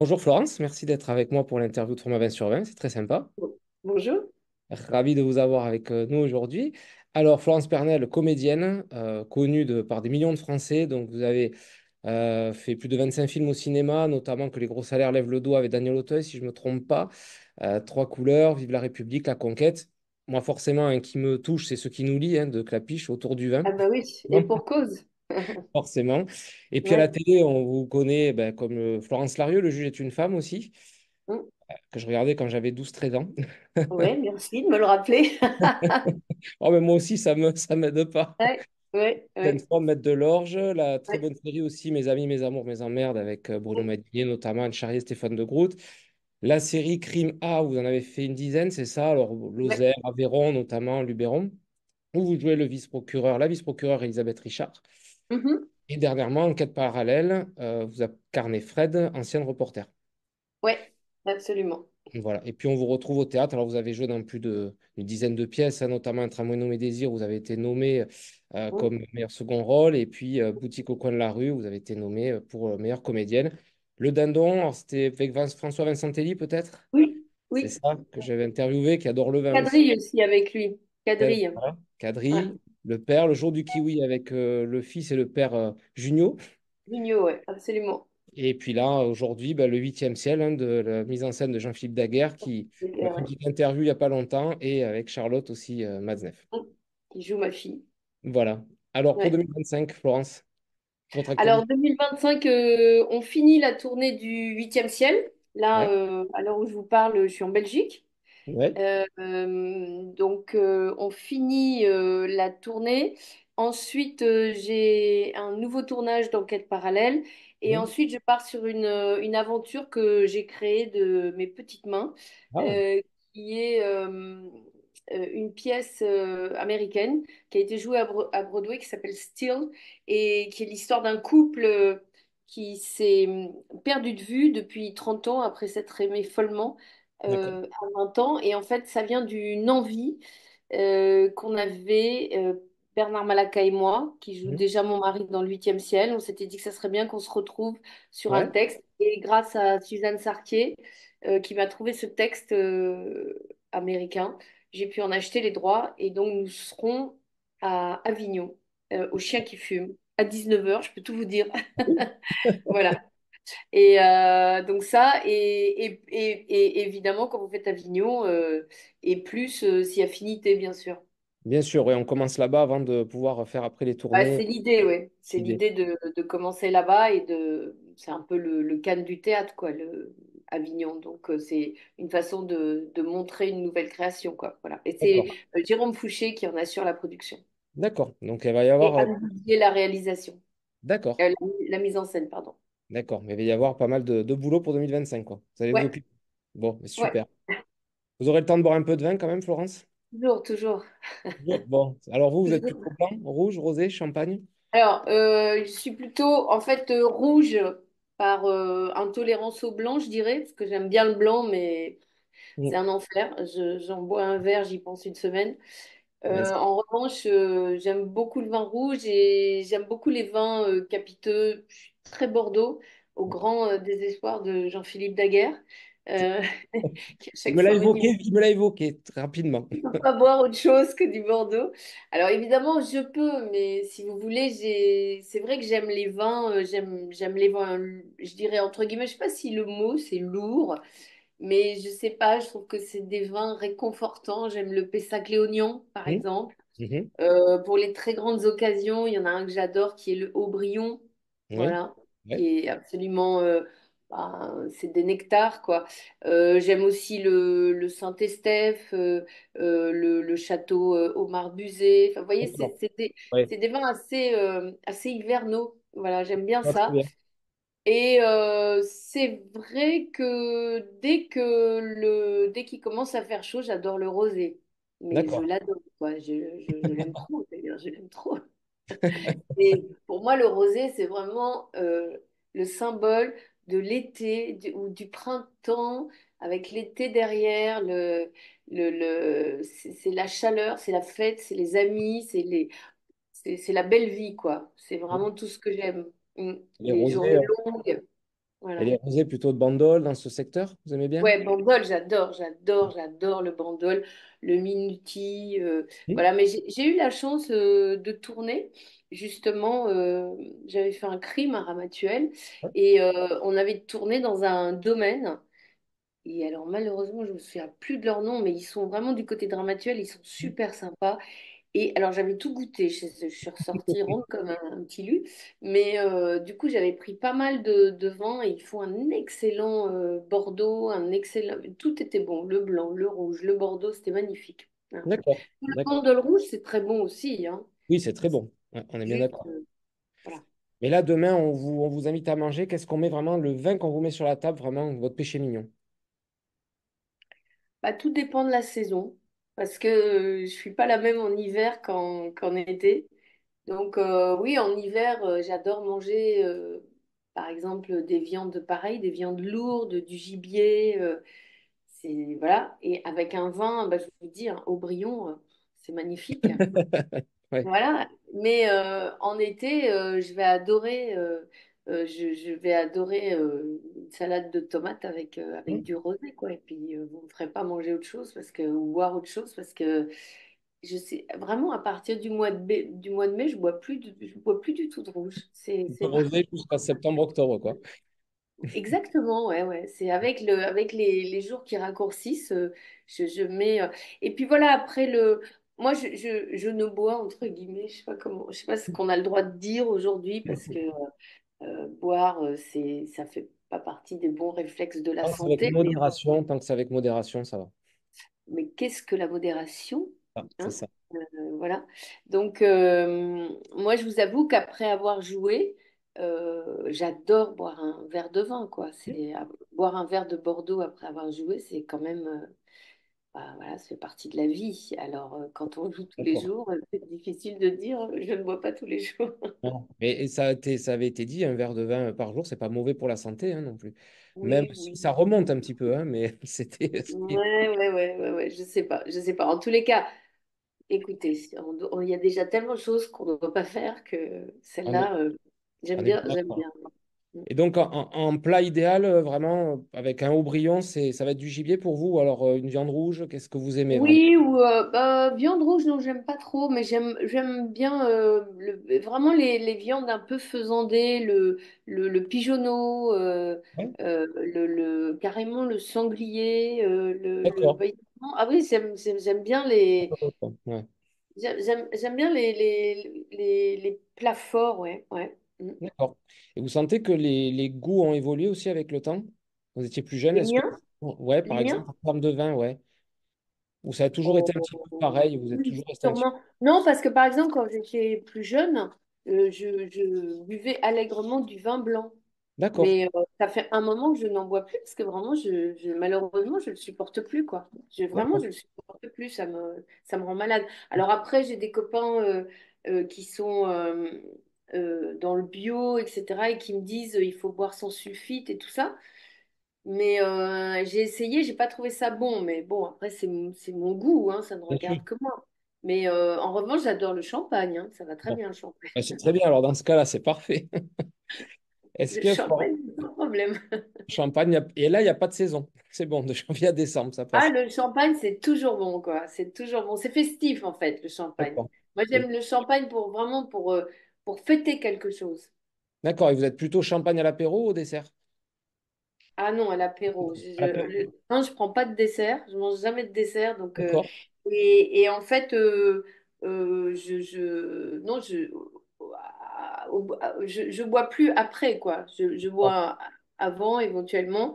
Bonjour Florence, merci d'être avec moi pour l'interview de Format 20 sur 20, c'est très sympa. Bonjour. Ravi de vous avoir avec nous aujourd'hui. Alors Florence Pernel, comédienne, connue par des millions de Français, donc vous avez fait plus de 25 films au cinéma, notamment Que les gros salaires lèvent le doigt avec Daniel Auteuil, si je ne me trompe pas. Trois couleurs, Vive la République, La Conquête. Moi forcément, un qui me touche, c'est Ce qui nous lie, hein, de Clapiche, Autour du vin. Ah bah oui, et pour cause. Forcément. Et puis à la Ouais. télé, on vous connaît ben, comme Florence Larieux, Le juge est une femme aussi, Mm. que je regardais quand j'avais 12 13 ans. Ouais, merci de me le rappeler. Oh, mais moi aussi, ça m'aide pas. Ouais, ouais, Pleine ouais, fois, Maître de l'Orge, la très ouais. bonne série aussi, Mes amis, mes amours, mes emmerdes, avec Bruno Madinier, notamment Anne Charrier, Stéphane de Groot. La série Crime A, vous en avez fait une dizaine, c'est ça? Alors, Ouais. Lozère, Aveyron, notamment, Luberon, où vous jouez le vice-procureur, la vice-procureure Elisabeth Richard. Mhm. Et dernièrement, Enquête parallèle, vous incarnez Fred, ancienne reporter. Ouais, absolument. Voilà. Et puis on vous retrouve au théâtre. Alors vous avez joué dans plus d'une dizaine de pièces, hein, notamment Un tramway nommé Désir. Vous avez été nommé Mm. comme meilleur second rôle. Et puis Boutique au coin de la rue, vous avez été nommé pour meilleure comédienne. Le Dindon, alors, c'était avec François Vincent Telly peut-être. Oui, C'est oui. ça que j'avais interviewé, qui adore le vin aussi. Quadrille aussi avec lui. Quadrille. Voilà. Ouais. Quadrille, le père, le jour du kiwi avec le fils et le père Junio. Vigneault, ouais, absolument. Et puis là, aujourd'hui, bah, le huitième ciel, hein, de la mise en scène de Jean-Philippe Daguerre, qui m'a fait une Ouais. petite interview il n'y a pas longtemps, et avec Charlotte aussi, Matzneff. Mm. Qui joue ma fille. Voilà. Alors pour Ouais. 2025, Florence, votre Alors actualité. 2025, on finit la tournée du huitième ciel. Là, Ouais. à l'heure où je vous parle, je suis en Belgique. Ouais. On finit la tournée. Ensuite, j'ai un nouveau tournage d'Enquête parallèle. Et Mhm. ensuite, je pars sur une aventure que j'ai créée de mes petites mains, Ah, euh, qui est une pièce américaine qui a été jouée à Broadway, qui s'appelle Still, et qui est l'histoire d'un couple qui s'est perdu de vue depuis 30 ans après s'être aimé follement d'accord. à 20 ans. Et en fait, ça vient d'une envie qu'on avait, Bernard Malaka et moi, qui joue Mhm. déjà mon mari dans le huitième ciel. On s'était dit que ça serait bien qu'on se retrouve sur un Ouais. texte. Et grâce à Suzanne Sarquier, qui m'a trouvé ce texte américain, j'ai pu en acheter les droits. Et donc, nous serons à Avignon, au Chien qui fume, à 19 h, je peux tout vous dire. Voilà. Et donc ça, et évidemment, quand vous faites Avignon, et plus si affinité, bien sûr. Bien sûr, ouais, on commence là-bas avant de pouvoir faire après les Bah, tournées. c'est l'idée, ouais. C'est Idée. l'idée de commencer là-bas et c'est un peu le Cannes du théâtre, quoi, Avignon. Donc c'est une façon de montrer une nouvelle création, quoi. Voilà. Et c'est D'accord. Jérôme Fouché qui en assure la production D'accord. Donc il va y et avoir. Anne Didier la réalisation, D'accord. la mise en scène, pardon. D'accord. Mais il va y avoir pas mal de boulot pour 2025, quoi. Vous allez vous Ouais, occuper. Bon, mais ouais, super. Vous aurez le temps de boire un peu de vin quand même, Florence? toujours, toujours. Bon. Alors vous êtes Toujours. plutôt blanc, rouge, rosé, champagne? Alors, je suis plutôt en fait rouge par intolérance au blanc, je dirais, parce que j'aime bien le blanc, mais c'est Mm. un enfer. J'en bois un verre, j'y pense une semaine. Mince. En revanche, j'aime beaucoup le vin rouge et j'aime beaucoup les vins capiteux. Je suis très Bordeaux, au grand désespoir de Jean-Philippe Daguerre, euh, qui à chaque fois me dit Il me l'a évoqué très rapidement. ne peux pas boire autre chose que du Bordeaux. Alors évidemment, je peux, mais si vous voulez, c'est vrai que j'aime les vins, j'aime les vins, je dirais entre guillemets, je sais pas si le mot c'est lourd, mais je sais pas, je trouve que c'est des vins réconfortants. J'aime le Pessac-Léognan, par Mm. exemple. Mhm. Pour les très grandes occasions, il y en a un que j'adore qui est le Haut-Brion, Oui. voilà, Ouais. qui est absolument, c'est des nectars, quoi. J'aime aussi le Saint-Estèphe, le château Omar Buzet. Enfin, vous voyez, D'accord. c'est Ouais. des vins assez hivernaux. Voilà, j'aime bien Ah, très ça. bien. Et c'est vrai que dès qu'il commence à faire chaud, j'adore le rosé. Mais je D'accord. l'adore, quoi. Je l'aime trop, d'ailleurs, je l'aime trop. Et pour moi, le rosé, c'est vraiment le symbole de l'été ou du printemps, avec l'été derrière. C'est la chaleur, c'est la fête, c'est les amis, c'est la belle vie, quoi. C'est vraiment tout ce que j'aime. Les Les journées rosés, longues. Et Voilà. les rosés plutôt de Bandol dans ce secteur, vous aimez bien? Ouais, Bandol, j'adore le Bandol, le Minuti, Hmm. voilà. Mais j'ai eu la chance de tourner, justement, j'avais fait un crime à Ramatuelle Ouais. et on avait tourné dans un domaine. Et alors, malheureusement, je me souviens plus de leur nom, mais ils sont vraiment du côté de Ramatuelle, ils sont super sympas. Et alors, j'avais tout goûté. Je suis ressortie ronde comme un petit lu. Mais du coup, j'avais pris pas mal de vin. Et ils font un excellent Bordeaux, un excellent. Tout était bon. Le blanc, le rouge, le Bordeaux, c'était magnifique. Voilà. D'accord, Le d'accord. Bordeaux rouge, c'est très bon aussi, hein. Oui, c'est très bon. Ouais, on est bien Juste, d'accord. voilà. Mais là, demain, on vous invite à manger. Qu'est-ce qu'on met vraiment, le vin qu'on vous met sur la table, vraiment, votre péché mignon. Bah, tout dépend de la saison. Parce que je suis pas la même en hiver qu'en été. Donc oui, en hiver, j'adore manger, par exemple, des viandes pareilles, des viandes lourdes, du gibier. C'est voilà. Et avec un vin, bah, je vous dis, un Haut-Brion, c'est magnifique. Ouais. Voilà. Mais en été, je vais adorer une salade de tomates avec du rosé, quoi. Et puis vous me ferez pas manger autre chose ou boire autre chose parce que je sais vraiment à partir du mois de mai, je bois plus du tout de rouge. Le C'est vrai. rosé jusqu'à septembre-octobre, quoi. Exactement, ouais, ouais. C'est avec les jours qui raccourcissent, je mets. Et puis voilà, après moi, je ne bois entre guillemets, je sais pas ce qu'on a le droit de dire aujourd'hui parce que boire, ça fait pas partie des bons réflexes de la Tant que c'est avec santé. modération, tant que c'est avec modération, ça va. Mais qu'est-ce que la modération? Ah, c'est Hein. ça. Voilà. Donc, moi, je vous avoue qu'après avoir joué, j'adore boire un verre de vin, quoi. Boire un verre de Bordeaux après avoir joué, c'est quand même, bah, voilà, ça fait partie de la vie. Alors, quand on joue tous les D'accord. jours, c'est difficile de dire, je ne bois pas tous les jours. Non. Mais et ça avait été dit, un verre de vin par jour, c'est pas mauvais pour la santé, hein, non plus. Même Oui, si oui. ça remonte un petit peu, hein, mais c'était. Ouais, je sais pas. En tous les cas, écoutez, il y a déjà tellement de choses qu'on ne doit pas faire que On est, celle-là, on est bien j'aime d'accord. bien. Et donc, en plat idéal, vraiment, avec un Haut-Brion, ça va être du gibier pour vous, ou alors une viande rouge, qu'est-ce que vous aimez vraiment? Oui, ou bah, viande rouge, non, j'aime pas trop, mais j'aime bien vraiment les viandes un peu faisandées, le pigeonneau, Ouais. carrément le sanglier, D'accord. ah oui, j'aime bien Ouais. j'aime bien les plats forts, ouais, ouais. Mm. D'accord. Et vous sentez que les goûts ont évolué aussi avec le temps? Vous étiez plus jeune, Les est-ce que... miens, Ouais, les par miens. exemple, en termes de vin, ouais. Ou ça a toujours été un petit peu pareil, vous êtes Oui, toujours resté un petit peu... sûrement. Non, parce que par exemple, quand j'étais plus jeune, je buvais allègrement du vin blanc. D'accord. Mais ça fait un moment que je n'en bois plus parce que vraiment, malheureusement, je ne le supporte plus, quoi. Vraiment, D'accord. je ne le supporte plus, ça me rend malade. Alors après, j'ai des copains qui sont dans le bio, etc., et qui me disent il faut boire sans sulfite et tout ça. Mais j'ai essayé, j'ai pas trouvé ça bon. Mais bon, après, c'est mon goût, hein, ça ne Bien sûr. regarde que moi. Mais en revanche, j'adore le champagne, hein, ça va très Bon. bien, le champagne. Bah, c'est très bien, alors dans ce cas-là, c'est parfait. Est-ce Le que champagne, c'est sans problème. Champagne, et là, il n'y a pas de saison. C'est bon, de janvier à décembre, ça Ah, passe. le champagne, c'est toujours bon, quoi. C'est toujours bon. C'est festif, en fait, le champagne. D'accord. Moi, Et- j'aime le champagne pour fêter quelque chose. D'accord, et vous êtes plutôt champagne à l'apéro ou au dessert? Ah non, à l'apéro. À l'apéro. Non, je prends pas de dessert. Je mange jamais de dessert. D'accord. Et en fait, non, je bois plus après, quoi. Je D'accord. bois avant, éventuellement.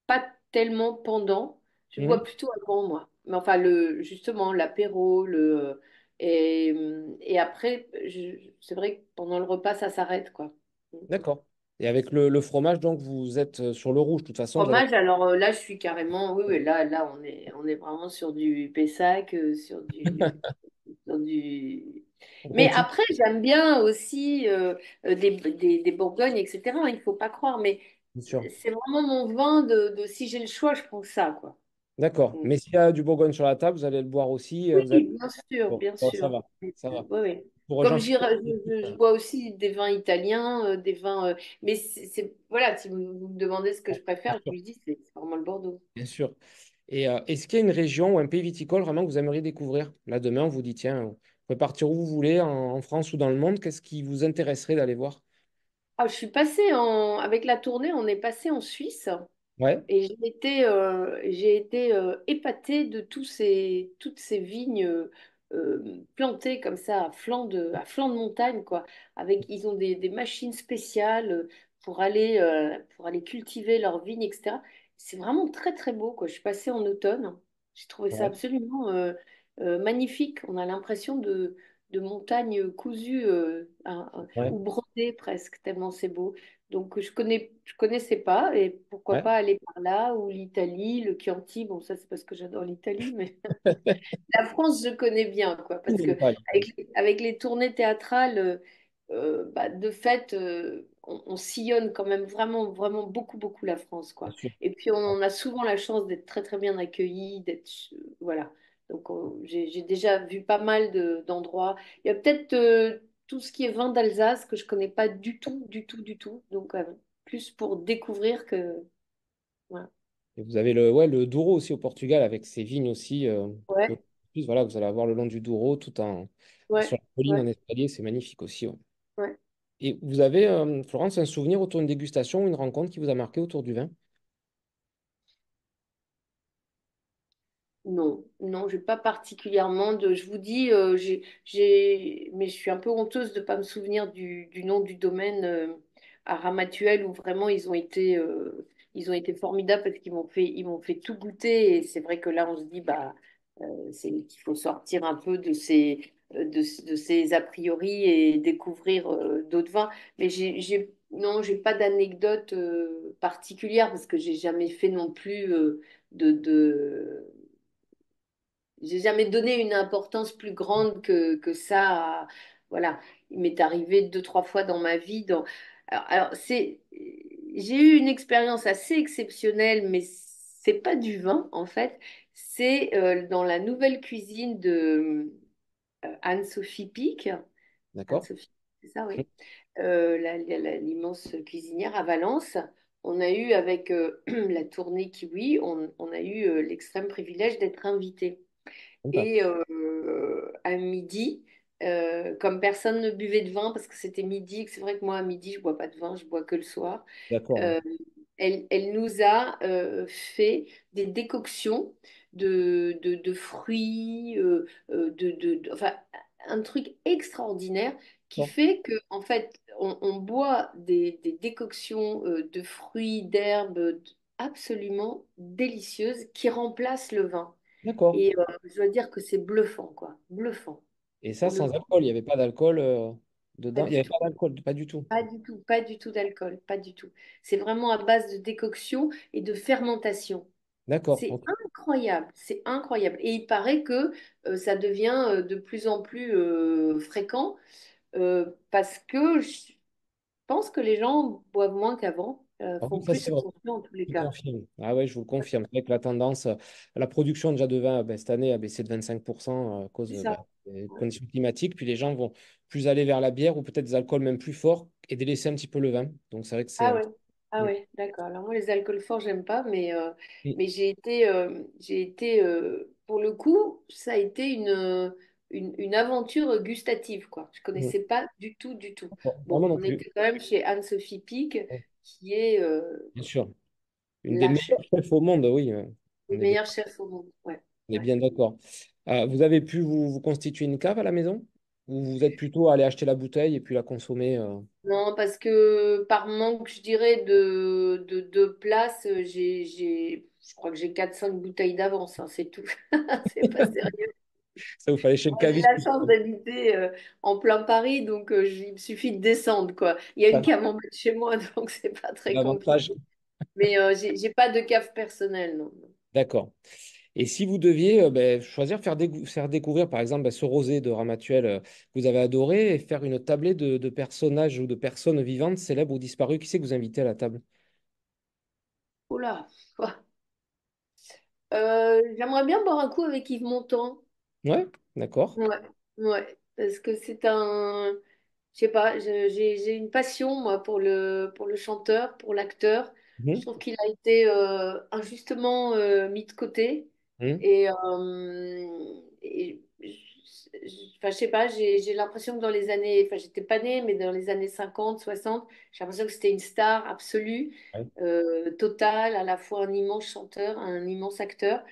Pas tellement pendant. Je bois Mhm. plutôt avant, moi. Mais enfin, justement, l'apéro, et après, c'est vrai que pendant le repas, ça s'arrête, quoi. D'accord. Et avec le fromage, donc, vous êtes sur le rouge. De toute façon, vous avez... Fromage, alors là, je suis carrément, oui, oui, là, on est vraiment sur du Pessac, sur du. On Mais continue, après, j'aime bien aussi des Bourgognes, etc. Il faut pas croire, mais bien sûr. c'est vraiment mon vin si j'ai le choix, je prends ça, quoi. D'accord. Mm. Mais s'il y a du Bourgogne sur la table, vous allez le boire aussi. Oui, Vous allez... bien sûr, Bon, bien bon, ça sûr. va. Ça Oui, va. oui. pour Comme rejoindre. je bois aussi des vins italiens, des vins. Mais voilà, si vous me demandez ce que je Bien préfère, je sûr. vous dis, c'est vraiment le Bordeaux. Bien sûr. Et est-ce qu'il y a une région ou un pays viticole vraiment que vous aimeriez découvrir? Là, demain, on vous dit, tiens, vous pouvez partir où vous voulez, en France ou dans le monde. Qu'est-ce qui vous intéresserait d'aller voir? Ah, je suis passée avec la tournée, on est passé en Suisse. Ouais, Et j'ai été épatée de toutes ces vignes plantées comme ça à flanc de montagne, quoi. Ils ont des machines spéciales pour aller cultiver leurs vignes, etc. C'est vraiment très, très beau, quoi. Je suis passée en automne. J'ai trouvé ça ouais, absolument magnifique. On a l'impression de montagnes cousues ouais, ou brodées presque, tellement c'est beau. Donc je connaissais pas et pourquoi ouais. pas aller par là ou l'Italie, le Chianti. Bon, ça c'est parce que j'adore l'Italie, mais la France je connais bien quoi, parce que avec les tournées théâtrales, bah, de fait, on sillonne quand même vraiment vraiment beaucoup beaucoup la France Bien quoi. sûr. Et puis on a souvent la chance d'être très très bien accueillis, voilà. Donc j'ai déjà vu pas mal d'endroits. Il y a peut-être tout ce qui est vin d'Alsace que je connais pas du tout, du tout, du tout. Donc, plus pour découvrir que. Voilà. Et vous avez le, ouais, le Douro aussi au Portugal avec ses vignes aussi. Ouais, Plus, voilà, vous allez avoir le long du Douro tout sur ouais, la colline ouais, en escalier, c'est magnifique aussi. Ouais. ouais. Et vous avez, Florence, un souvenir autour d'une dégustation ou une rencontre qui vous a marqué autour du vin? Non, non, j'ai pas particulièrement de. Je vous dis, mais je suis un peu honteuse de pas me souvenir du nom du domaine à Ramatuelle où vraiment ils ont été formidables parce ils m'ont fait tout goûter et c'est vrai que là on se dit bah c'est qu'il faut sortir un peu de ces a priori et découvrir d'autres vins. Mais non, j'ai pas d'anecdote particulière parce que j'ai jamais fait non plus de j'ai jamais donné une importance plus grande que ça. Voilà, il m'est arrivé deux, trois fois dans ma vie. J'ai eu une expérience assez exceptionnelle, mais c'est pas du vin en fait. C'est dans la nouvelle cuisine de Anne-Sophie Pic. D'accord? Anne-Sophie, c'est ça, oui. L'immense cuisinière à Valence. On a eu avec la tournée Kiwi, on a eu l'extrême privilège d'être invité. Sympa. Et à midi, comme personne ne buvait de vin, parce que c'était midi, que c'est vrai que moi à midi, je bois pas de vin, je bois que le soir, D'accord, ouais. euh, elle nous a fait des décoctions de fruits, enfin, un truc extraordinaire qui Bon, fait que, en fait, on boit des décoctions de fruits, d'herbes absolument délicieuses qui remplacent le vin. d'accord. Et je dois dire que c'est bluffant, quoi. Bluffant. Et ça, sans Bluffant. alcool, il n'y avait pas d'alcool Pas dedans. Il n'y du avait tout. pas d'alcool, pas du tout. Pas du tout. Pas du tout d'alcool. Pas du tout. C'est vraiment à base de décoction et de fermentation. D'accord, C'est ok. incroyable. C'est incroyable. Et il paraît que ça devient de plus en plus fréquent parce que je pense que les gens boivent moins qu'avant, Ah oui, font ça plus c'est vrai. attention en tous les Je vous cas. confirme. Ah ouais, je vous le confirme. C'est vrai que la tendance, la production déjà de vin, ben, cette année a baissé de 25% à cause C'est ben, ça. des Ouais. conditions climatiques. Puis les gens vont plus aller vers la bière ou peut-être des alcools même plus forts et délaisser un petit peu le vin. Donc c'est vrai que c'est Ah un ouais, petit ah peu. ouais, d'accord. Alors moi, les alcools forts, j'aime pas, Mm. mais j'ai été pour le coup, ça a été une aventure gustative, quoi. Je Mm. connaissais pas du tout, du tout. Bon, Bon, vraiment non on plus. était quand même chez Anne-Sophie Pic, Ouais, qui est bien sûr. Une des la chef, meilleures chefs au monde, oui. les On est bien, meilleurs chefs au monde. Ouais, on est ouais. bien d'accord. Vous avez pu vous constituer une cave à la maison? Ou vous êtes plutôt allé acheter la bouteille et puis la consommer Non, parce que par manque, je dirais, de place, je crois que j'ai quatre cinq bouteilles d'avance, hein, c'est tout. C'est pas sérieux. Ça vous fallait chez le J'ai caviste. la chance d'habiter en plein Paris, donc il me suffit de descendre, quoi. Il y a une Ça, cave en bas de chez moi, donc c'est pas c'est très l'avantage. compliqué. Mais j'ai pas de cave personnelle, non. D'accord. Et si vous deviez ben, choisir, faire découvrir, par exemple, ben, ce rosé de Ramatuelle que vous avez adoré et faire une tablée de personnages ou de personnes vivantes, célèbres ou disparues, qui c'est que vous invitez à la table? Oula. J'aimerais bien boire un coup avec Yves Montand. Ouais, d'accord. Ouais, ouais. parce que c'est un, je sais pas, j'ai une passion moi pour le chanteur, pour l'acteur. Je Mhm. trouve qu'il a été injustement mis de côté Mhm. enfin je sais pas, j'ai l'impression que dans les années, enfin j'étais pas née, mais dans les années 50, 60, j'ai l'impression que c'était une star absolue, Ouais. totale, à la fois un immense chanteur, un immense acteur.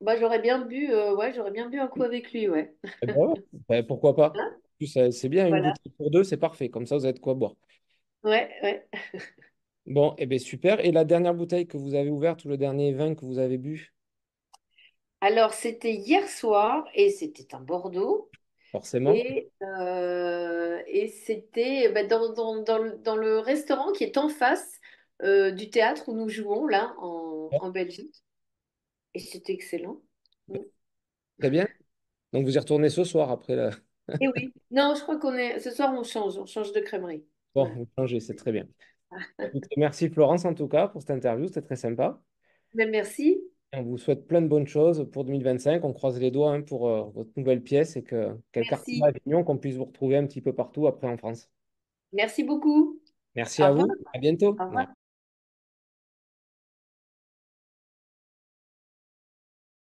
Bah j'aurais bien bu un coup avec lui, ouais. Eh ben ouais. Ben, pourquoi pas? Hein. En plus, c'est bien, une Voilà. bouteille pour deux, c'est parfait. Comme ça, vous avez de quoi boire. Ouais, ouais. Bon, eh bien super. Et la dernière bouteille que vous avez ouverte ou le dernier vin que vous avez bu, Alors, c'était hier soir et c'était un Bordeaux. forcément. Et c'était bah, dans le restaurant qui est en face du théâtre où nous jouons, là, en Belgique. Et c'était excellent. Mm. Très bien. Donc vous y retournez ce soir après la... Et oui. Non, je crois ce soir, on change de crèmerie. Bon, Ouais. vous changez, c'est très bien. Écoutez, merci Florence en tout cas pour cette interview, c'était très sympa. Mais merci. Et on vous souhaite plein de bonnes choses pour 2025. On croise les doigts hein, pour votre nouvelle pièce et qu'elle cartonne à Merci. Avignon, qu'on puisse vous retrouver un petit peu partout après en France. Merci beaucoup. Merci Au à revoir. vous. À bientôt. Au revoir.